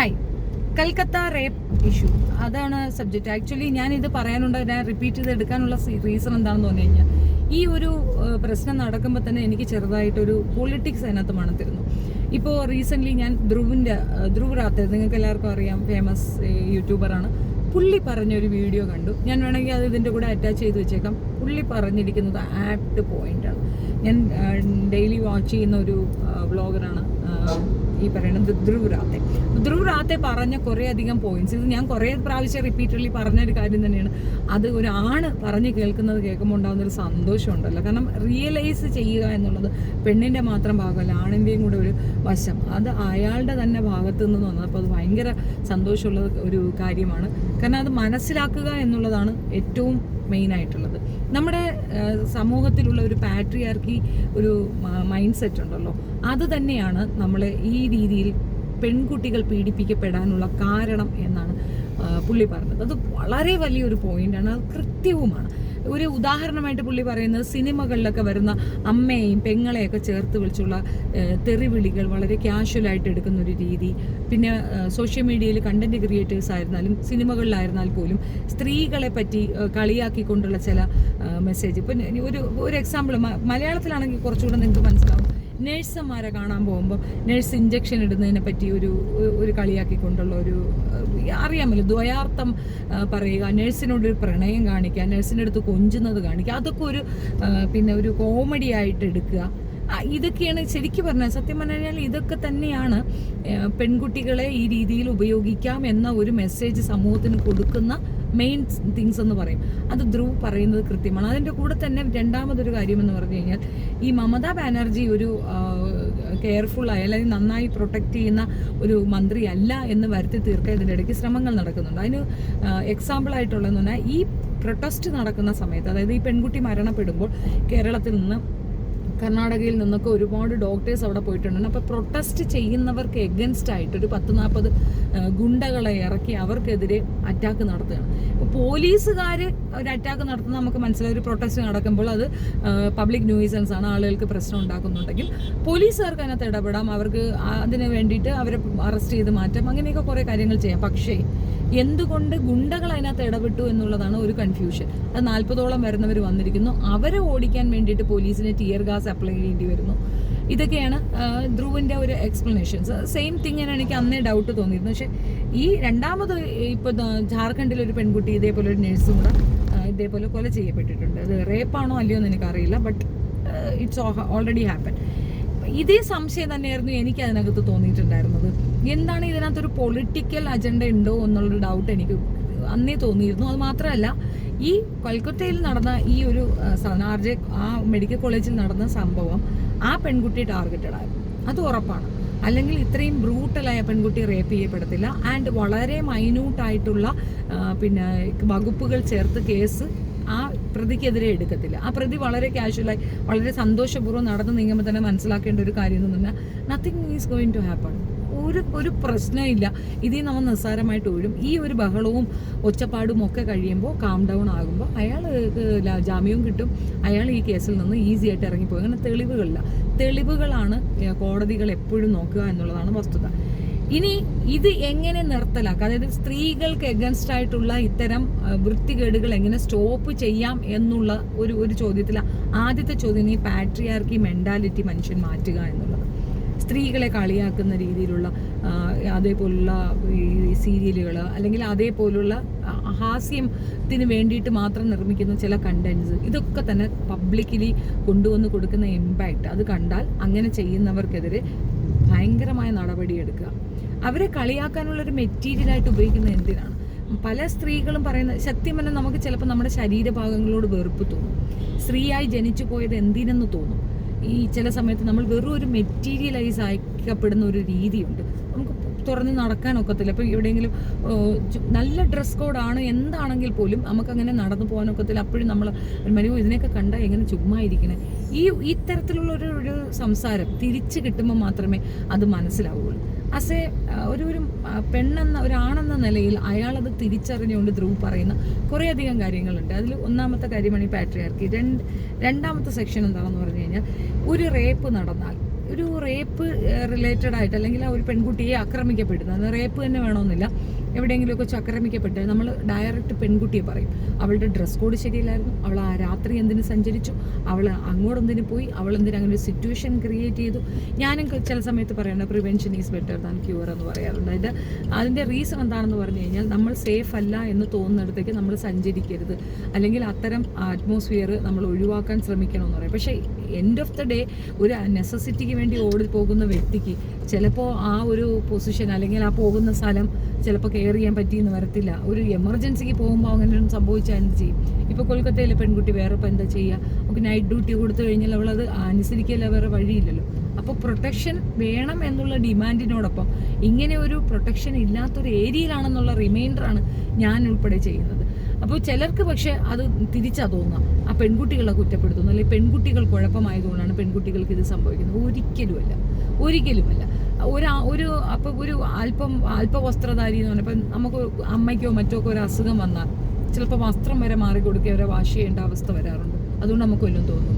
Hi, Calcutta rape issue അതാണ് subject. Actually ഞാനിത് പറയാനുണ്ട്, ഞാൻ റിപ്പീറ്റ് ചെയ്ത് എടുക്കാനുള്ള റീസൺ എന്താണെന്ന് പറഞ്ഞു കഴിഞ്ഞാൽ, ഈ ഒരു പ്രശ്നം നടക്കുമ്പോൾ തന്നെ എനിക്ക് ചെറുതായിട്ടൊരു പൊളിറ്റിക്സ് അതിനകത്ത് മണത്തിരുന്നു. ഇപ്പോൾ റീസെൻ്റ്ലി ഞാൻ ധ്രുവ് റാത്തേ, നിങ്ങൾക്ക് എല്ലാവർക്കും അറിയാം, ഫേമസ് യൂട്യൂബറാണ്. പുള്ളി പറഞ്ഞൊരു വീഡിയോ കണ്ടു. ഞാൻ വേണമെങ്കിൽ അത് ഇതിൻ്റെ കൂടെ അറ്റാച്ച് ചെയ്ത് വെച്ചേക്കാം. പുള്ളി പറഞ്ഞിരിക്കുന്നത് ആപ്റ്റ് പോയിൻ്റാണ്. ഞാൻ ഡെയിലി വാച്ച് ചെയ്യുന്ന ഒരു വ്ളോഗറാണ് ഈ പറയുന്നത് ധ്രുവ് റാത്തേ പറഞ്ഞ കുറേ അധികം പോയിന്റ്സ്. ഇത് ഞാൻ കുറേ പ്രാവശ്യം റിപ്പീറ്റഡ്ലി പറഞ്ഞൊരു കാര്യം തന്നെയാണ്. അത് ഒരു ആണ് പറഞ്ഞ് കേൾക്കുമ്പോൾ ഉണ്ടാകുന്നൊരു സന്തോഷമുണ്ടല്ലോ. കാരണം റിയലൈസ് ചെയ്യുക എന്നുള്ളത് പെണ്ണിൻ്റെ മാത്രം ഭാഗമല്ല, ആണിൻ്റെയും കൂടെ ഒരു വശം. അത് അയാളുടെ തന്നെ ഭാഗത്തു നിന്ന് വന്നത്. അപ്പോൾ അത് ഭയങ്കര സന്തോഷമുള്ള ഒരു കാര്യമാണ്. കാരണം അത് മനസ്സിലാക്കുക എന്നുള്ളതാണ് ഏറ്റവും മെയിനായിട്ടുള്ളത്. നമ്മുടെ സമൂഹത്തിലുള്ള ഒരു പാട്രിയാർക്കി ഒരു മൈൻഡ് സെറ്റ് ഉണ്ടല്ലോ, അത് തന്നെയാണ് നമ്മളെ ഈ രീതിയിൽ പെൺകുട്ടികൾ പീഡിപ്പിക്കപ്പെടാനുള്ള കാരണം എന്നാണ് പുള്ളി പറഞ്ഞത്. അത് വളരെ വലിയൊരു പോയിന്റാണ്, അത് കൃത്യവുമാണ്. ഒരു ഉദാഹരണമായിട്ട് പുള്ളി പറയുന്നത്, സിനിമകളിലൊക്കെ വരുന്ന അമ്മയെയും പെങ്ങളെയൊക്കെ ചേർത്ത് വിളിച്ചുള്ള തെറിവിളികൾ വളരെ കാഷ്വലായിട്ട് എടുക്കുന്ന ഒരു രീതി. പിന്നെ സോഷ്യൽ മീഡിയയിൽ കണ്ടന്റ് ക്രിയേറ്റേഴ്സ് ആയിരുന്നാലും സിനിമകളിലായിരുന്നാൽ പോലും സ്ത്രീകളെ പറ്റി കളിയാക്കിക്കൊണ്ടുള്ള ചില മെസ്സേജ്. ഇപ്പം ഒരു എക്സാമ്പിൾ മലയാളത്തിലാണെങ്കിൽ കുറച്ചുകൂടെ നിങ്ങൾക്ക് മനസ്സിലാവും. നേഴ്സുമാരെ കാണാൻ പോകുമ്പോൾ നേഴ്സ് ഇഞ്ചക്ഷൻ ഇടുന്നതിനെ പറ്റി ഒരു കളിയാക്കിക്കൊണ്ടുള്ള ഒരു, അറിയാമല്ലോ, ദ്വയാർത്ഥം പറയുക, നേഴ്സിനോടൊരു പ്രണയം കാണിക്കുക, നേഴ്സിൻ്റെ അടുത്ത് കൊഞ്ചുന്നത് കാണിക്കുക, അതൊക്കെ ഒരു കോമഡി ആയിട്ട് എടുക്കുക. ഇതൊക്കെയാണ് ശരിക്കും പറഞ്ഞാൽ, സത്യം പറഞ്ഞാൽ ഇതൊക്കെ തന്നെയാണ് പെൺകുട്ടികളെ ഈ രീതിയിൽ ഉപയോഗിക്കാം എന്ന ഒരു മെസ്സേജ് സമൂഹത്തിന് കൊടുക്കുന്ന മെയിൻ തിങ്സ് എന്ന് പറയും. അത് ധ്രുവ് പറയുന്നത് കൃത്യമാണ്. അതിൻ്റെ കൂടെ തന്നെ രണ്ടാമതൊരു കാര്യം എന്ന് പറഞ്ഞു കഴിഞ്ഞാൽ, ഈ മമതാ ബാനർജി ഒരു കെയർഫുള്ളായ അല്ലെങ്കിൽ നന്നായി പ്രൊട്ടക്റ്റ് ചെയ്യുന്ന ഒരു മന്ത്രി അല്ല എന്ന് വരുത്തി തീർക്കാൻ ഇതിൻ്റെ ഇടയ്ക്ക് ശ്രമങ്ങൾ നടക്കുന്നുണ്ട്. അതിന് എക്സാമ്പിളായിട്ടുള്ളതെന്ന് പറഞ്ഞാൽ, ഈ പ്രൊട്ടസ്റ്റ് നടക്കുന്ന സമയത്ത്, അതായത് ഈ പെൺകുട്ടി മരണപ്പെടുമ്പോൾ കേരളത്തിൽ നിന്ന് കർണാടകയിൽ നിന്നൊക്കെ ഒരുപാട് ഡോക്ടേഴ്സ് അവിടെ പോയിട്ടുണ്ട്. അപ്പോൾ പ്രൊട്ടസ്റ്റ് ചെയ്യുന്നവർക്ക് എഗൻസ്റ്റ് ആയിട്ട് ഒരു 10-40 ഗുണ്ടകളെ ഇറക്കി അവർക്കെതിരെ അറ്റാക്ക് നടത്തുകയാണ്. ഇപ്പോൾ പോലീസുകാർ ഒരു അറ്റാക്ക് നടത്തുന്ന നമുക്ക് മനസ്സിലായി. ഒരു പ്രൊട്ടസ്റ്റ് നടക്കുമ്പോൾ അത് പബ്ലിക് ന്യൂയിസൻസ് ആണ്, ആളുകൾക്ക് പ്രശ്നം ഉണ്ടാക്കുന്നുണ്ടെങ്കിൽ പോലീസുകാർക്ക് അതിനകത്ത് ഇടപെടാം, അവർക്ക് അതിന് വേണ്ടിയിട്ട് അവരെ അറസ്റ്റ് ചെയ്ത് മാറ്റാം, അങ്ങനെയൊക്കെ കുറേ കാര്യങ്ങൾ ചെയ്യാം. പക്ഷേ എന്തുകൊണ്ട് ഗുണ്ടകൾ അതിനകത്ത് ഇടപെട്ടു എന്നുള്ളതാണ് ഒരു കൺഫ്യൂഷൻ. അത് 40ഓളം വരുന്നവർ വന്നിരിക്കുന്നു, അവരെ ഓടിക്കാൻ വേണ്ടിയിട്ട് പോലീസിന് ടിയർ ഗ്യാസ് അപ്ലൈ ചെയ്യേണ്ടി വരുന്നു. ഇതൊക്കെയാണ് ധ്രുവിൻ്റെ ഒരു എക്സ്പ്ലനേഷൻസ്. സെയിം തിങ് ആണ് എനിക്ക് അന്നേ ഡൗട്ട് തോന്നിയിരുന്നു. പക്ഷേ ഈ രണ്ടാമത് ഇപ്പോൾ ജാർഖണ്ഡിലൊരു പെൺകുട്ടി ഇതേപോലെ ഒരു നേഴ്സും കൂടെ ഇതേപോലെ കൊല ചെയ്യപ്പെട്ടിട്ടുണ്ട്. അത് റേപ്പാണോ അല്ലയോ എന്ന് എനിക്കറിയില്ല, ബട്ട് ഇറ്റ്സ് ഓൾറെഡി ഹാപ്പൻ. ഇതേ സംശയം തന്നെയായിരുന്നു എനിക്ക് അതിനകത്ത് തോന്നിയിട്ടുണ്ടായിരുന്നത്. എന്താണ് ഇതിനകത്തൊരു പൊളിറ്റിക്കൽ അജണ്ട ഉണ്ടോ എന്നുള്ളൊരു ഡൗട്ട് എനിക്ക് അന്നേ തോന്നിയിരുന്നു. അത് മാത്രമല്ല, ഈ കൊൽക്കത്തയിൽ നടന്ന ഈ ഒരു RJ ആ മെഡിക്കൽ കോളേജിൽ നടന്ന സംഭവം ആ പെൺകുട്ടി ടാർഗറ്റഡ് ആയിരുന്നു, അത് ഉറപ്പാണ്. അല്ലെങ്കിൽ ഇത്രയും ബ്രൂട്ടലായ പെൺകുട്ടി റേപ്പ് ചെയ്യപ്പെടത്തില്ല. ആൻഡ് വളരെ മൈന്യൂട്ടായിട്ടുള്ള വകുപ്പുകൾ ചേർത്ത് കേസ് ആ പ്രതിക്കെതിരെ എടുക്കത്തില്ല. ആ പ്രതി വളരെ കാഷ്വലായി വളരെ സന്തോഷപൂർവ്വം നടന്നു നീങ്ങുമ്പോൾ തന്നെ മനസ്സിലാക്കേണ്ട ഒരു കാര്യം എന്ന് പറഞ്ഞാൽ, nothing is going to happen. ഒരു പ്രശ്നമില്ല, ഇതിൽ നമ്മൾ നിസ്സാരമായിട്ട് ഒഴും. ഈ ഒരു ബഹളവും ഒച്ചപ്പാടും ഒക്കെ കഴിയുമ്പോൾ, കാം ഡൗൺ ആകുമ്പോൾ അയാൾ ജാമ്യവും കിട്ടും, അയാൾ ഈ കേസിൽ നിന്ന് ഈസി ആയിട്ട് ഇറങ്ങിപ്പോയി. അങ്ങനെ തെളിവുകളാണ് കോടതികൾ എപ്പോഴും നോക്കുക എന്നുള്ളതാണ് വസ്തുത. ഇനി ഇത് എങ്ങനെ നിർത്തലാക്കാം, അതായത് സ്ത്രീകൾക്ക് എഗൻസ്റ്റ് ആയിട്ടുള്ള ഇത്തരം വൃത്തികേടുകൾ എങ്ങനെ സ്റ്റോപ്പ് ചെയ്യാം എന്നുള്ള ഒരു ചോദ്യത്തിൽ ആദ്യത്തെ ചോദ്യം ഈ പാട്രിയാർക്കി മെന്റാലിറ്റി മനുഷ്യൻ മാറ്റുക എന്നുള്ളത്. സ്ത്രീകളെ കളിയാക്കുന്ന രീതിയിലുള്ള അതേപോലുള്ള ഈ സീരിയലുകൾ, അല്ലെങ്കിൽ അതേപോലുള്ള ഹാസ്യത്തിന് വേണ്ടിയിട്ട് മാത്രം നിർമ്മിക്കുന്ന ചില കണ്ടന്റ്സ്, ഇതൊക്കെ തന്നെ പബ്ലിക്കലി കൊണ്ടുവന്ന് കൊടുക്കുന്ന ഇമ്പാക്റ്റ് അത് കണ്ടാൽ അങ്ങനെ ചെയ്യുന്നവർക്കെതിരെ ഭയങ്കരമായ നടപടിയെടുക്കുക. അവരെ കളിയാക്കാനുള്ളൊരു മെറ്റീരിയലായിട്ട് ഉപയോഗിക്കുന്നത് എന്തിനാണ്? പല സ്ത്രീകളും പറയുന്ന, സത്യം പറഞ്ഞാൽ നമുക്ക് ചിലപ്പോൾ നമ്മുടെ ശരീരഭാഗങ്ങളോട് വെറുപ്പ് തോന്നും. സ്ത്രീയായി ജനിച്ചു പോയത് എന്തിനെന്ന് തോന്നും. ഈ ചില സമയത്ത് നമ്മൾ വെറും ഒരു മെറ്റീരിയലൈസ് ആക്കപ്പെടുന്ന ഒരു രീതിയുണ്ട്. നമുക്ക് തുറന്ന് നടക്കാനൊക്കത്തില്ല. ഇപ്പോൾ എവിടെയെങ്കിലും നല്ല ഡ്രസ് കോഡാണ് എന്താണെങ്കിൽ പോലും നമുക്കങ്ങനെ നടന്നു പോകാനൊക്കത്തില്ല. അപ്പോഴും നമ്മൾ ഇതിനെയൊക്കെ കണ്ടാൽ എങ്ങനെ ചുമ്മാ ഇരിക്കണേ, ഇത്തരത്തിലുള്ള ഒരു സംസാരം തിരിച്ചു കിട്ടുമ്പോൾ മാത്രമേ അത് മനസ്സിലാവുകയുള്ളൂ. ആസ് ഒരു ഒരാണെന്ന നിലയിൽ അയാളത് തിരിച്ചറിഞ്ഞുകൊണ്ട് ധ്രുവ് പറയുന്ന കുറേയധികം കാര്യങ്ങളുണ്ട്. അതിൽ ഒന്നാമത്തെ കാര്യമാണ് ഈ പാട്രിയാർക്കി. രണ്ടാമത്തെ സെക്ഷൻ എന്താണെന്ന് പറഞ്ഞു കഴിഞ്ഞാൽ, ഒരു റേപ്പ് നടന്നാൽ ഒരു റേപ്പ് റിലേറ്റഡ് ആയിട്ട് അല്ലെങ്കിൽ ആ ഒരു പെൺകുട്ടിയെ ആക്രമിക്കപ്പെടുന്നത്, റേപ്പ് തന്നെ വേണമെന്നില്ല, എവിടെയെങ്കിലുമൊക്കെ വെച്ച് ആക്രമിക്കപ്പെട്ട് നമ്മൾ ഡയറക്റ്റ് പെൺകുട്ടിയെ പറയും അവളുടെ ഡ്രസ് കോഡ് ശരിയില്ലായിരുന്നു, അവൾ ആ രാത്രി എന്തിനു സഞ്ചരിച്ചു, അവൾ അങ്ങോട്ടെന്തിനു പോയി, അവൾ എന്തിനു അങ്ങനെ ഒരു സിറ്റുവേഷൻ ക്രിയേറ്റ് ചെയ്തു. ഞാനും ചില സമയത്ത് പറയുന്നത് prevention is better than cure എന്ന് പറയാറുണ്ട്. അതിൻ്റെ റീസൺ എന്താണെന്ന് പറഞ്ഞു കഴിഞ്ഞാൽ നമ്മൾ സേഫ് അല്ല എന്ന് തോന്നുന്നിടത്തേക്ക് നമ്മൾ സഞ്ചരിക്കരുത്, അല്ലെങ്കിൽ അത്തരം അറ്റ്മോസ്ഫിയർ നമ്മൾ ഒഴിവാക്കാൻ ശ്രമിക്കണമെന്ന് പറയും. പക്ഷേ എൻഡ് ഓഫ് ദ ഡേ ഒരു നെസസിറ്റിക്ക് വേണ്ടി ഓടി പോകുന്ന വ്യക്തിക്ക് ചിലപ്പോൾ ആ ഒരു പൊസിഷൻ അല്ലെങ്കിൽ ആ പോകുന്ന സ്ഥലം ചിലപ്പോൾ കെയർ ചെയ്യാൻ പറ്റിയെന്ന് വരത്തില്ല. ഒരു എമർജൻസിക്ക് പോകുമ്പോൾ അങ്ങനെ സംഭവിച്ചാൽ എന്ത് ചെയ്യും? ഇപ്പോൾ കൊൽക്കത്തയിലെ പെൺകുട്ടി വേറെ ഇപ്പോൾ എന്താ ചെയ്യുക? നമുക്ക് നൈറ്റ് ഡ്യൂട്ടി കൊടുത്തു കഴിഞ്ഞാൽ അവളത് അനുസരിക്കില്ല, വേറെ വഴിയില്ലല്ലോ. അപ്പോൾ പ്രൊട്ടക്ഷൻ വേണം എന്നുള്ള ഡിമാൻഡിനോടൊപ്പം ഇങ്ങനെ ഒരു പ്രൊട്ടക്ഷൻ ഇല്ലാത്തൊരു ഏരിയയിലാണെന്നുള്ള റിമൈൻഡറാണ് ഞാൻ ഉൾപ്പെടെ ചെയ്യുന്നത്. അപ്പോൾ ചിലർക്ക് പക്ഷേ അത് തിരിച്ചാ തോന്നുക, ആ പെൺകുട്ടികളെ കുറ്റപ്പെടുത്തുന്നു, അല്ലെങ്കിൽ പെൺകുട്ടികൾ കുഴപ്പമായതുകൊണ്ടാണ് പെൺകുട്ടികൾക്ക് ഇത് സംഭവിക്കുന്നത്. ഒരിക്കലുമല്ല. അപ്പോൾ ഒരു അല്പവസ്ത്രധാരി എന്ന് പറഞ്ഞാൽ ഇപ്പം നമുക്ക് അമ്മയ്ക്കോ മറ്റോ ഒക്കെ ഒരു അസുഖം വന്നാൽ ചിലപ്പോൾ വസ്ത്രം വരെ മാറിക്കൊടുക്കുക അവരെ വാഷ് ചെയ്യേണ്ട അവസ്ഥ വരാറുണ്ട്. അതുകൊണ്ട് നമുക്ക് വല്ലതും തോന്നുന്നു.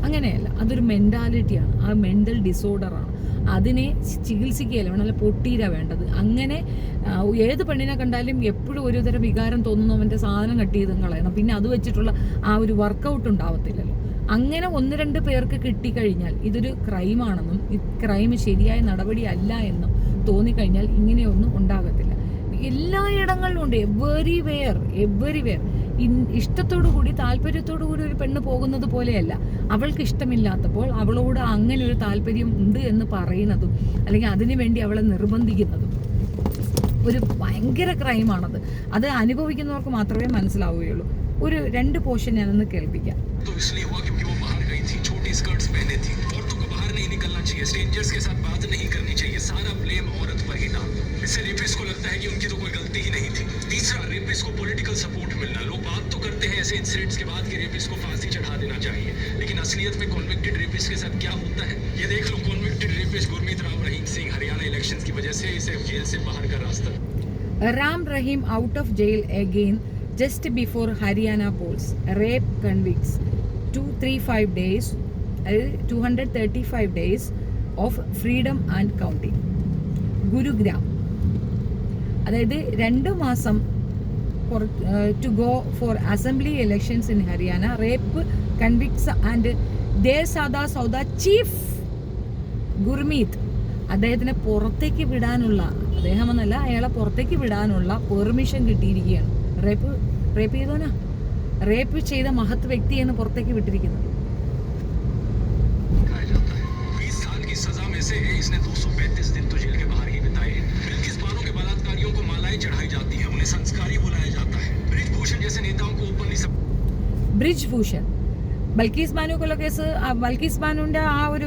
അങ്ങനെയല്ല, അതൊരു മെൻറ്റാലിറ്റിയാണ്, ആ മെൻ്റൽ ഡിസോർഡറാണ്. അതിനെ ചികിത്സിക്കുകയല്ല വേണം, അല്ല പൊട്ടീര വേണ്ടത്. അങ്ങനെ ഏത് പെണ്ണിനെ കണ്ടാലും എപ്പോഴും ഒരു തരം വികാരം തോന്നുന്നവൻ്റെ സാധനം കട്ട് ചെയ്ത് കളയണം. പിന്നെ അത് വെച്ചിട്ടുള്ള ആ ഒരു വർക്കൗട്ട് ഉണ്ടാവത്തില്ലല്ലോ. അങ്ങനെ 1-2 പേർക്ക് കിട്ടിക്കഴിഞ്ഞാൽ ഇതൊരു ക്രൈമാണെന്നും ഈ ക്രൈം ശരിയായ നടപടിയല്ല എന്നും തോന്നിക്കഴിഞ്ഞാൽ ഇങ്ങനെയൊന്നും ഉണ്ടാകത്തില്ല. എല്ലായിടങ്ങളിലും ഉണ്ട്, എവരിവെയർ. ഇഷ്ടത്തോടു കൂടി താല്പര്യത്തോടു കൂടി ഒരു പെണ്ണ് പോകുന്നത് പോലെയല്ല, അവൾക്ക് ഇഷ്ടമില്ലാത്തപ്പോൾ അവളോട് അങ്ങനെ ഒരു താല്പര്യം ഉണ്ട് എന്ന് പറയുന്നതും അല്ലെങ്കിൽ അതിനു വേണ്ടി അവളെ നിർബന്ധിക്കുന്നതും ഒരു ഭയങ്കര ക്രൈമാണത്. അത് അനുഭവിക്കുന്നവർക്ക് മാത്രമേ മനസ്സിലാവുകയുള്ളൂ. ഒരു 2 പോർഷൻ ഞാനൊന്ന് കേൾപ്പിക്കാം. स्ट्रेंजर्स के साथ बात नहीं करनी चाहिए, सारा ब्लेम औरत पर ही डाल दो। इससे रेपिस्ट को लगता है कि उनकी तो कोई गलती ही नहीं थी। तीसरा, रेपिस्ट को पॉलिटिकल सपोर्ट मिलना। लोग बात तो करते हैं ऐसे इंसिडेंट्स के बाद कि रेपिस्ट को फांसी चढ़ा देना चाहिए, लेकिन असलियत में कॉन्विक्टेड रेपिस्ट के साथ क्या होता है ये देख लो। Convicted rapist Gurmeet Ram Rahim Singh Haryana elections की वजह से इसे जेल से बाहर का रास्ता। Ram Rahim out of jail again just before Haryana polls. Rape convicts 235 days 235 days of freedom and counting. Gurugram, അതായത് 2 മാസം to go for assembly elections in Haryana. Rape convicts and their Sauda chief Gurmeet അദ്ദേഹത്തിനെ പുറത്തേക്ക് വിടാനുള്ള, അദ്ദേഹമെന്നല്ല അയാളെ പുറത്തേക്ക് വിടാനുള്ള permission കിട്ടിയിരിക്കുകയാണ്. Rape ചെയ്ത മഹത് വ്യക്തിയാണ് പുറത്തേക്ക് വിട്ടിരിക്കുന്നത്. सजा में से इसने 235 दिन तो जेल के बाहर ही बिताए हैं। बिल्किस बानो के बलात्कारियों को मालाएं चढ़ाई जाती हैं, उन्हें संस्कारी बुलाया जाता है। ब्रिजभूषण जैसे नेताओं को ओपनली ब्रिजभूषण ബൽക്കീസ് ബാനു കൊല കേസ്, ബൽക്കീസ് ബാനുവിൻ്റെ ആ ഒരു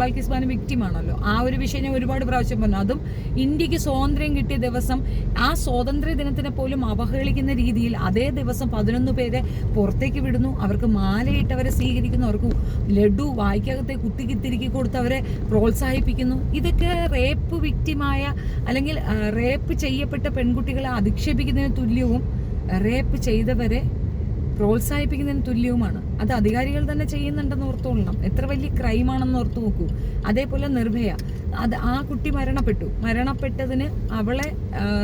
ബൽക്കീസ് ബാനു വിക്റ്റിമാണല്ലോ. ആ ഒരു വിഷയം ഞാൻ ഒരുപാട് പ്രാവശ്യം പറഞ്ഞു. അതും ഇന്ത്യക്ക് സ്വാതന്ത്ര്യം കിട്ടിയ ദിവസം ആ സ്വാതന്ത്ര്യ ദിനത്തിനെ പോലും അവഹേളിക്കുന്ന രീതിയിൽ അതേ ദിവസം 11 പേരെ പുറത്തേക്ക് വിടുന്നു. അവർക്ക് മാലയിട്ടവരെ സ്വീകരിക്കുന്നു, അവർക്ക് ലഡു വായിക്കകത്തെ കുത്തിക്കിത്തിരിക്കി കൊടുത്ത് അവരെ പ്രോത്സാഹിപ്പിക്കുന്നു. ഇതൊക്കെ റേപ്പ് വിക്റ്റിമായ അല്ലെങ്കിൽ റേപ്പ് ചെയ്യപ്പെട്ട പെൺകുട്ടികളെ അധിക്ഷേപിക്കുന്നതിന് തുല്യവും റേപ്പ് ചെയ്തവരെ പ്രോത്സാഹിപ്പിക്കുന്നതിന് തുല്യവുമാണ്. അത് അധികാരികൾ തന്നെ ചെയ്യുന്നുണ്ടെന്ന് ഓർത്തോളണം. എത്ര വലിയ ക്രൈമാണെന്ന് ഓർത്തു നോക്കൂ. അതേപോലെ നിർഭയ, ആ കുട്ടി മരണപ്പെട്ടതിന് അവളെ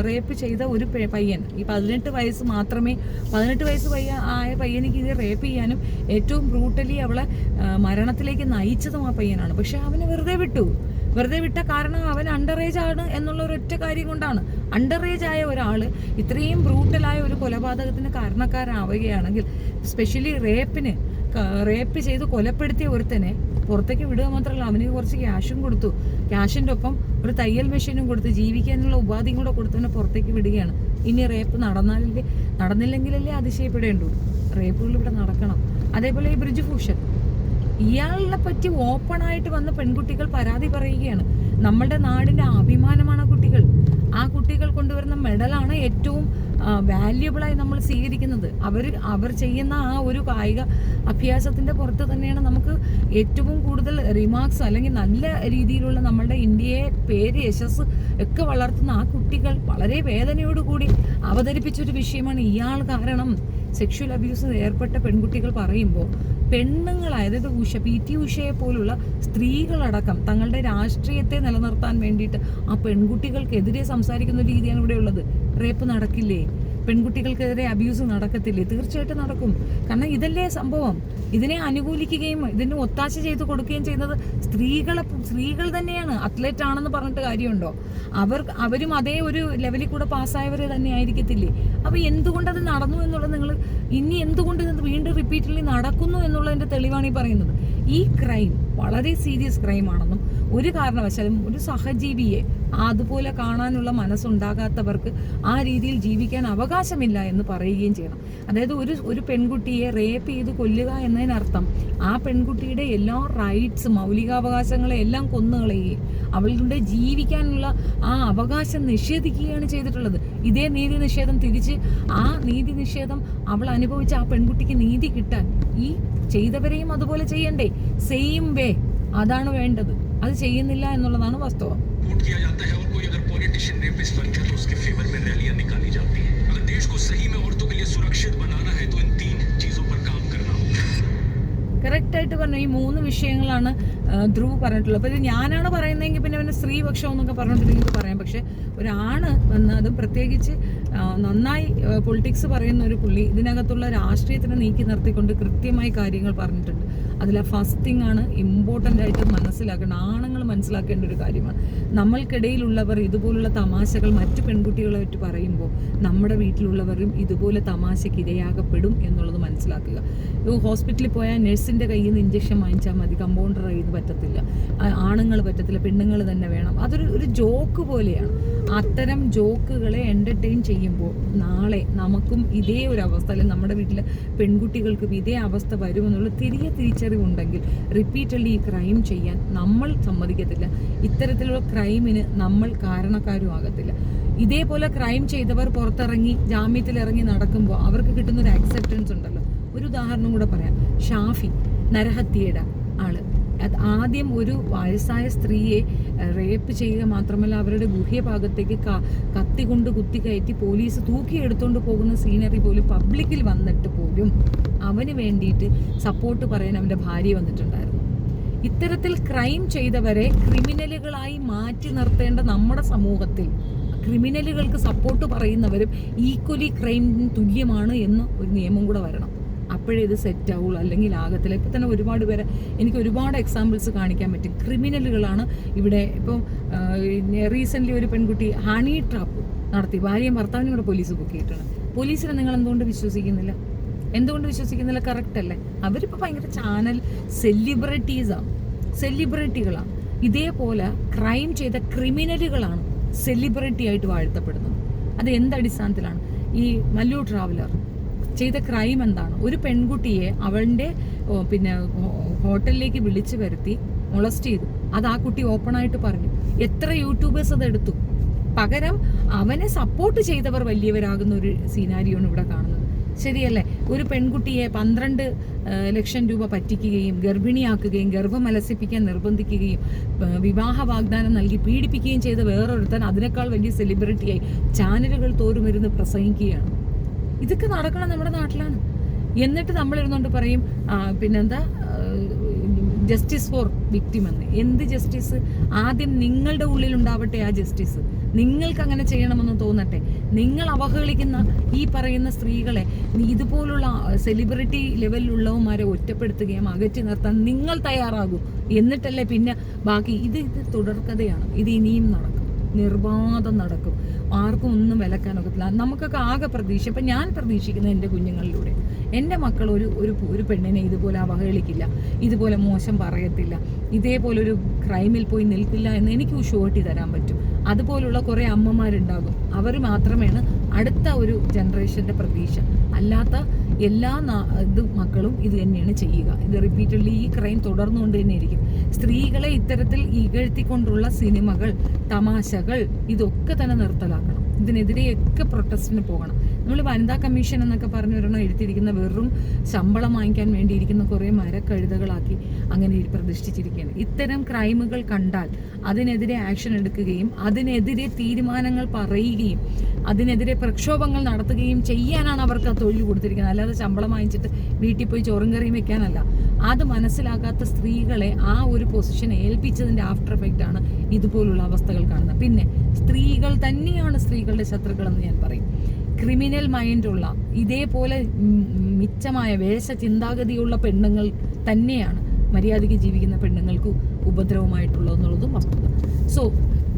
റേപ്പ് ചെയ്ത ഒരു പയ്യൻ, ഈ 18 വയസ്സ് മാത്രമേ 18 വയസ്സ് ആയ പയ്യനിക്ക് ഇത് റേപ്പ് ചെയ്യാനും ഏറ്റവും ബ്രൂട്ടലി അവളെ മരണത്തിലേക്ക് നയിച്ചതും ആ പയ്യനാണ്. പക്ഷെ അവന് വെറുതെ വിട്ട കാരണം അവൻ അണ്ടർ ഏജ് ആണ് എന്നുള്ള ഒരൊറ്റ കാര്യം കൊണ്ടാണ്. അണ്ടർ ഏജ് ആയ ഒരാൾ ഇത്രയും ബ്രൂട്ടലായ ഒരു കൊലപാതകത്തിന് കാരണക്കാരാവുകയാണെങ്കിൽ, സ്പെഷ്യലി റേപ്പ് ചെയ്ത് കൊലപ്പെടുത്തിയ ഒരുത്തനെ പുറത്തേക്ക് വിടുക മാത്രമല്ല, അവന് കുറച്ച് ക്യാഷും കൊടുത്തു, ക്യാഷിൻ്റെ ഒപ്പം ഒരു തയ്യൽ മെഷീനും കൊടുത്ത് ജീവിക്കാനുള്ള ഉപാധിയും കൂടെ കൊടുത്തവനെ പുറത്തേക്ക് വിടുകയാണ്. ഇനി റേപ്പ് നടന്നില്ലെങ്കിലല്ലേ അതിശയപ്പെടേണ്ടൂ. റേപ്പുകൾ ഇവിടെ നടക്കണം. അതേപോലെ ഈ ബ്രിജ്ഭൂഷൺ, ഇയാളെ പറ്റി ഓപ്പണായിട്ട് വന്ന പെൺകുട്ടികൾ പരാതി പറയുകയാണ്. നമ്മളുടെ നാടിൻ്റെ അഭിമാനമാണ് ആ കുട്ടികൾ കൊണ്ടുവരുന്ന മെഡലാണ് ഏറ്റവും വാല്യുബിളായി നമ്മൾ സ്വീകരിക്കുന്നത്. അവർ ചെയ്യുന്ന ആ ഒരു കായിക അഭ്യാസത്തിൻ്റെ പുറത്ത് തന്നെയാണ് നമുക്ക് ഏറ്റവും കൂടുതൽ റിമാർക്സ് അല്ലെങ്കിൽ നല്ല രീതിയിലുള്ള നമ്മളുടെ ഇന്ത്യയെ പേര് യശസ് ഒക്കെ വളർത്തുന്ന ആ കുട്ടികൾ വളരെ വേദനയോടുകൂടി അവതരിപ്പിച്ചൊരു വിഷയമാണ്. ഇയാൾ കാരണം സെക്ഷൽ അബ്യൂസ് ഏർപ്പെട്ട പെൺകുട്ടികൾ പറയുമ്പോൾ പെണ്ണുങ്ങളായ, അതായത് PT ഉഷയെ പോലുള്ള സ്ത്രീകളടക്കം തങ്ങളുടെ രാഷ്ട്രീയത്തെ നിലനിർത്താൻ വേണ്ടിയിട്ട് ആ പെൺകുട്ടികൾക്കെതിരെ സംസാരിക്കുന്ന രീതിയാണ് ഇവിടെ ഉള്ളത്. റേപ്പ് നടക്കില്ലേ? പെൺകുട്ടികൾക്കെതിരെ അബ്യൂസ് നടക്കത്തില്ലേ? തീർച്ചയായിട്ടും നടക്കും. കാരണം ഇതല്ലേ സംഭവം. ഇതിനെ അനുകൂലിക്കുകയും ഇതിന് ഒത്താശ ചെയ്ത് കൊടുക്കുകയും ചെയ്യുന്നത് സ്ത്രീകൾ തന്നെയാണ്. അത്ലറ്റ് ആണെന്ന് പറഞ്ഞിട്ട് കാര്യമുണ്ടോ? അവരും അതേ ഒരു ലെവലിൽ കൂടെ പാസ്സായവരെ തന്നെ ആയിരിക്കത്തില്ലേ? അപ്പോൾ എന്തുകൊണ്ടത് നടന്നു എന്നുള്ളത് നിങ്ങൾ ഇനി എന്തുകൊണ്ട് ഇത് വീണ്ടും റിപ്പീറ്റ്ലി നടക്കുന്നു എന്നുള്ളതിൻ്റെ തെളിവാണ് ഈ പറയുന്നത്. ഈ ക്രൈം വളരെ സീരിയസ് ക്രൈമാണെന്നും ഒരു കാരണവശാലും ഒരു സഹജീവിയെ അതുപോലെ കാണാനുള്ള മനസ്സുണ്ടാകാത്തവർക്ക് ആ രീതിയിൽ ജീവിക്കാൻ അവകാശമില്ല എന്ന് പറയുകയും ചെയ്യണം. അതായത് ഒരു പെൺകുട്ടിയെ റേപ്പ് ചെയ്ത് കൊല്ലുക എന്നതിനർത്ഥം ആ പെൺകുട്ടിയുടെ എല്ലാ റൈറ്റ്സ്, മൗലികാവകാശങ്ങളെ എല്ലാം കൊന്നുകളയുകയും അവളുടെ ജീവിക്കാനുള്ള ആ അവകാശം നിഷേധിക്കുകയാണ് ചെയ്തിട്ടുള്ളത്. ഇതേ നീതി നിഷേധം തിരിച്ച് ആ നീതി നിഷേധം അവൾ അനുഭവിച്ച ആ പെൺകുട്ടിക്ക് നീതി കിട്ടാൻ ഈ ചെയ്തവരെയും അതുപോലെ ചെയ്യണ്ടേ? സെയിം വേ അതാണ് വേണ്ടത്. അത് ചെയ്യുന്നില്ല എന്നുള്ളതാണ് വാസ്തവം. वोट किया जाता है और कोई अगर पॉलिटिशियन रेपिस्ट बन जाए तो उसके फेवर में रैलियां निकाली जाती है। अगर देश को सही में औरतों के लिए सुरक्षित बनाना है तो इन 3 चीजों पर काम करना होगा. കറക്റ്റായിട്ട് പറഞ്ഞു. ഈ 3 വിഷയങ്ങളാണ് ധ്രുവ് പറഞ്ഞിട്ടുള്ളത്. അപ്പോൾ ഇത് ഞാനാണ് പറയുന്നതെങ്കിൽ പിന്നെ സ്ത്രീപക്ഷം എന്നൊക്കെ പറഞ്ഞിട്ട് നിങ്ങൾക്ക് പറയാം. പക്ഷെ ഒരാണ് വന്ന് അതും പ്രത്യേകിച്ച് നന്നായി പൊളിറ്റിക്സ് പറയുന്ന ഒരു പുള്ളി ഇതിനകത്തുള്ള രാഷ്ട്രീയത്തിനെ നീക്കി നിർത്തിക്കൊണ്ട് കൃത്യമായി കാര്യങ്ങൾ പറഞ്ഞിട്ടുണ്ട്. അതിൽ ഫസ്റ്റ് തിങ് ആണ് ഇമ്പോർട്ടൻ്റ് ആയിട്ട് മനസ്സിലാക്കേണ്ട, ആണുങ്ങൾ മനസ്സിലാക്കേണ്ട ഒരു കാര്യമാണ്. നമ്മൾക്കിടയിലുള്ളവർ ഇതുപോലുള്ള തമാശകൾ മറ്റു പെൺകുട്ടികളെ പറ്റി പറയുമ്പോൾ നമ്മുടെ വീട്ടിലുള്ളവരും ഇതുപോലെ തമാശയ്ക്ക് ഇരയാകപ്പെടും എന്നുള്ളത് മനസ്സിലാക്കുക. ഹോസ്പിറ്റലിൽ പോയാൽ നഴ്സിൻ്റെ കയ്യിൽ നിന്ന് ഇഞ്ചക്ഷൻ വാങ്ങിച്ചാൽ മതി, കമ്പൗണ്ടർ കയ്യിൽ നിന്ന് പറ്റത്തില്ല, ആണുങ്ങൾ പറ്റത്തില്ല, പെണ്ണുങ്ങൾ തന്നെ വേണം. അതൊരു ജോക്ക് പോലെയാണ്. അത്തരം ജോക്കുകളെ എൻ്റർടൈൻ ചെയ്യുമ്പോൾ നാളെ നമുക്കും ഇതേ ഒരു അവസ്ഥ, അല്ലെങ്കിൽ നമ്മുടെ വീട്ടിലെ പെൺകുട്ടികൾക്കും ഇതേ അവസ്ഥ വരുമെന്നുള്ള തിരിച്ചറിവുണ്ടെങ്കിൽ റിപ്പീറ്റഡ്ലി ഈ ക്രൈം ചെയ്യാൻ നമ്മൾ സമ്മതിക്കത്തില്ല. ഇത്തരത്തിലുള്ള ക്രൈമിന് നമ്മൾ കാരണക്കാരും ആകത്തില്ല. ഇതേപോലെ ക്രൈം ചെയ്തവർ പുറത്തിറങ്ങി ജാമ്യത്തിലിറങ്ങി നടക്കുമ്പോൾ അവർക്ക് കിട്ടുന്നൊരു ആക്സെപ്റ്റൻസ് ഉണ്ടല്ലോ. ഒരു ഉദാഹരണം കൂടെ പറയാം. ഷാഫി, നരഹത്യയുടെ ആള്, അത് ആദ്യം ഒരു വയസ്സായ സ്ത്രീയെ റേപ്പ് ചെയ്യുക മാത്രമല്ല അവരുടെ ഗുഹ്യഭാഗത്തേക്ക് കത്തി കൊണ്ട് കുത്തിക്കയറ്റി പോലീസ് തൂക്കിയെടുത്തുകൊണ്ട് പോകുന്ന സീനറി പോലും പബ്ലിക്കിൽ വന്നിട്ട് പോലും അവന് വേണ്ടിയിട്ട് സപ്പോർട്ട് പറയാൻ അവൻ്റെ ഭാര്യ വന്നിട്ടുണ്ടായിരുന്നു. ഇത്തരത്തിൽ ക്രൈം ചെയ്തവരെ ക്രിമിനലുകളായി മാറ്റി നിർത്തേണ്ട നമ്മുടെ സമൂഹത്തിൽ ക്രിമിനലുകൾക്ക് സപ്പോർട്ട് പറയുന്നവരും ഈക്വലി ക്രൈമിന് തുല്യമാണ് എന്ന് ഒരു നിയമം കൂടെ വരണം. അപ്പോഴേ ഇത് സെറ്റ് ആവുള്ളൂ, അല്ലെങ്കിൽ ആകത്തില്ല. ഇപ്പം തന്നെ ഒരുപാട് പേരെ എനിക്ക് ഒരുപാട് എക്സാമ്പിൾസ് കാണിക്കാൻ പറ്റും. ക്രിമിനലുകളാണ് ഇവിടെ. ഇപ്പം റീസെൻ്റ്ലി ഒരു പെൺകുട്ടി ഹണി ട്രാപ്പ് നടത്തി ഭാര്യയും ഭർത്താവിനും കൂടെ പോലീസ് ബുക്ക് ചെയ്തിട്ടുണ്ട്. പോലീസിനെ നിങ്ങൾ എന്തുകൊണ്ട് വിശ്വസിക്കുന്നില്ല? കറക്റ്റ് അല്ലേ? അവരിപ്പോൾ ഭയങ്കര ചാനൽ സെലിബ്രിറ്റികളാണ്. ഇതേപോലെ ക്രൈം ചെയ്ത ക്രിമിനലുകളാണ് സെലിബ്രിറ്റി ആയിട്ട് വാഴ്ത്തപ്പെടുന്നത്. അത് എന്തടിസ്ഥാനത്തിലാണ്? ഈ മല്ലു ട്രാവലർ ചെയ്ത ക്രൈം എന്താണ്? ഒരു പെൺകുട്ടിയെ അവളുടെ ഹോട്ടലിലേക്ക് വിളിച്ചു വരുത്തി മൊളസ്റ്റ് ചെയ്തു. അത് ആ കുട്ടി ഓപ്പണായിട്ട് പറഞ്ഞു. എത്ര യൂട്യൂബേഴ്സ് അത് എടുത്തു. പകരം അവനെ സപ്പോർട്ട് ചെയ്തവർ വലിയവരാകുന്ന ഒരു സീനാരിയാണ് ഇവിടെ കാണുന്നത്. ശരിയല്ലേ? ഒരു പെൺകുട്ടിയെ 12 ലക്ഷം രൂപ പറ്റിക്കുകയും ഗർഭിണിയാക്കുകയും ഗർഭമലസിപ്പിക്കാൻ നിർബന്ധിക്കുകയും വിവാഹ വാഗ്ദാനം നൽകി പീഡിപ്പിക്കുകയും ചെയ്ത വേറൊരുത്തൻ അതിനേക്കാൾ വലിയ സെലിബ്രിറ്റിയായി ചാനലുകൾ തോറുമിരുന്ന് പ്രസംഗിക്കുകയാണ്. ഇതൊക്കെ നടക്കണം നമ്മുടെ നാട്ടിലാണ്. എന്നിട്ട് നമ്മളിരുന്നുകൊണ്ട് പറയും ജസ്റ്റിസ് ഫോർ വിക്ടിം എന്ന്. എന്ത് ജസ്റ്റിസ്? ആദ്യം നിങ്ങളുടെ ഉള്ളിലുണ്ടാവട്ടെ ആ ജസ്റ്റിസ്. നിങ്ങൾക്ക് അങ്ങനെ ചെയ്യണമെന്ന് തോന്നട്ടെ. നിങ്ങൾ അവഹേളിക്കുന്ന ഈ പറയുന്ന സ്ത്രീകളെ, ഇതുപോലുള്ള സെലിബ്രിറ്റി ലെവലിലുള്ളവന്മാരെ ഒറ്റപ്പെടുത്തുകയും അകറ്റി നിർത്താൻ നിങ്ങൾ തയ്യാറാകൂ. എന്നിട്ടല്ലേ പിന്നെ ബാക്കി. ഇത് തുടർക്കഥയാണ്. ഇത് ഇനിയും നടക്കും, നിർബാധം നടക്കും. ആർക്കും ഒന്നും വിലക്കാനൊക്കത്തില്ല. നമുക്കൊക്കെ ആകെ പ്രതീക്ഷ. ഇപ്പം ഞാൻ പ്രതീക്ഷിക്കുന്നത് എൻ്റെ കുഞ്ഞുങ്ങളിലൂടെ എൻ്റെ മക്കൾ ഒരു പെണ്ണിനെ ഇതുപോലെ അവഹേളിക്കില്ല, ഇതുപോലെ മോശം പറയത്തില്ല, ഇതേപോലൊരു ക്രൈമിൽ പോയി നിൽക്കില്ല എന്ന് എനിക്ക് ഷുവർട്ടി തരാൻ പറ്റും. അതുപോലുള്ള കുറേ അമ്മമാരുണ്ടാകും. അവർ മാത്രമാണ് അടുത്ത ഒരു ജനറേഷൻ്റെ പ്രതീക്ഷ. അല്ലാത്ത എല്ലാ മക്കളും ഇത് തന്നെയാണ് ചെയ്യുക. ഇത് റിപ്പീറ്റഡ്ലി ഈ ക്രൈം തുടർന്നുകൊണ്ട് തന്നെ ഇരിക്കും. സ്ത്രീകളെ ഇത്തരത്തിൽ ഇകഴ്ത്തിക്കൊണ്ടുള്ള സിനിമകൾ, തമാശകൾ, ഇതൊക്കെ തന്നെ നിർത്തലാക്കണം. ഇതിനെതിരെയൊക്കെ പ്രൊട്ടസ്റ്റിന് പോകണം. നമ്മൾ വനിതാ കമ്മീഷൻ എന്നൊക്കെ പറഞ്ഞൊരെണ്ണം എഴുതിയിരിക്കുന്ന വെറും ശമ്പളം വാങ്ങിക്കാൻ വേണ്ടിയിരിക്കുന്ന കുറേ മരക്കഴുതകളാക്കി അങ്ങനെ പ്രതിഷ്ഠിച്ചിരിക്കുകയാണ്. ഇത്തരം ക്രൈമുകൾ കണ്ടാൽ അതിനെതിരെ ആക്ഷൻ എടുക്കുകയും അതിനെതിരെ തീരുമാനങ്ങൾ പറയുകയും അതിനെതിരെ പ്രക്ഷോഭങ്ങൾ നടത്തുകയും ചെയ്യാനാണ് അവർക്ക് ആ തൊഴിൽ കൊടുത്തിരിക്കുന്നത്. അല്ലാതെ ശമ്പളം വാങ്ങിച്ചിട്ട് വീട്ടിൽ പോയി ചോറും കറിയും വെക്കാനല്ല. അത് മനസ്സിലാക്കാത്ത സ്ത്രീകളെ ആ ഒരു പൊസിഷൻ ഏൽപ്പിച്ചതിൻ്റെ ആഫ്റ്റർ എഫക്റ്റ് ആണ് ഇതുപോലുള്ള അവസ്ഥകൾ കാണുന്നത്. പിന്നെ സ്ത്രീകൾ തന്നെയാണ് സ്ത്രീകളുടെ ശത്രുക്കളെന്ന് ഞാൻ പറയും. ക്രിമിനൽ മൈൻഡുള്ള ഇതേപോലെ മിച്ചമായ വേഷ ചിന്താഗതിയുള്ള പെണ്ണുങ്ങൾ തന്നെയാണ് മര്യാദയ്ക്ക് ജീവിക്കുന്ന പെണ്ണുങ്ങൾക്ക് ഉപദ്രവമായിട്ടുള്ളതെന്നുള്ളതും വസ്തുത. സോ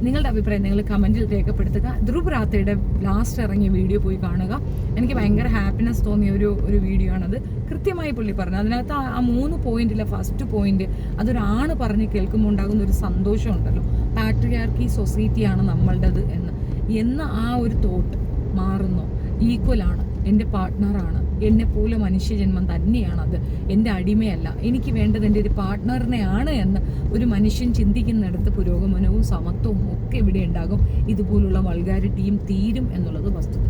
നിങ്ങളുടെ അഭിപ്രായം നിങ്ങൾ കമൻറ്റിൽ രേഖപ്പെടുത്തുക. ധ്രുവ് റാത്തയുടെ ലാസ്റ്റ് ഇറങ്ങിയ വീഡിയോ പോയി കാണുക. എനിക്ക് ഭയങ്കര ഹാപ്പിനെസ് തോന്നിയ ഒരു വീഡിയോ ആണത്. കൃത്യമായി പുള്ളി പറഞ്ഞു. അതിനകത്ത് ആ 3 പോയിന്റിലെ ഫസ്റ്റ് പോയിന്റ് അതൊരാണ് പറഞ്ഞ് കേൾക്കുമ്പോൾ ഉണ്ടാകുന്ന ഒരു സന്തോഷമുണ്ടല്ലോ. പാട്രിയാർക്കി സൊസൈറ്റിയാണ് നമ്മളുടേത് എന്ന ആ ഒരു തോട്ട് മാറുന്നു. ഈക്വലാണ്, എൻ്റെ പാർട്ട്ണറാണ്, എന്നെപ്പോലെ മനുഷ്യജന്മം തന്നെയാണത്, എൻ്റെ അടിമയല്ല, എനിക്ക് വേണ്ടത് എൻ്റെ ഒരു പാർട്ട്ണറിനെയാണ് എന്ന് ഒരു മനുഷ്യൻ ചിന്തിക്കുന്നിടത്ത് പുരോഗമനവും സമത്വവും ഒക്കെ ഇവിടെ ഉണ്ടാകും. ഇതുപോലുള്ള വൾഗാരിറ്റിയും തീരും എന്നുള്ളത് വസ്തുത.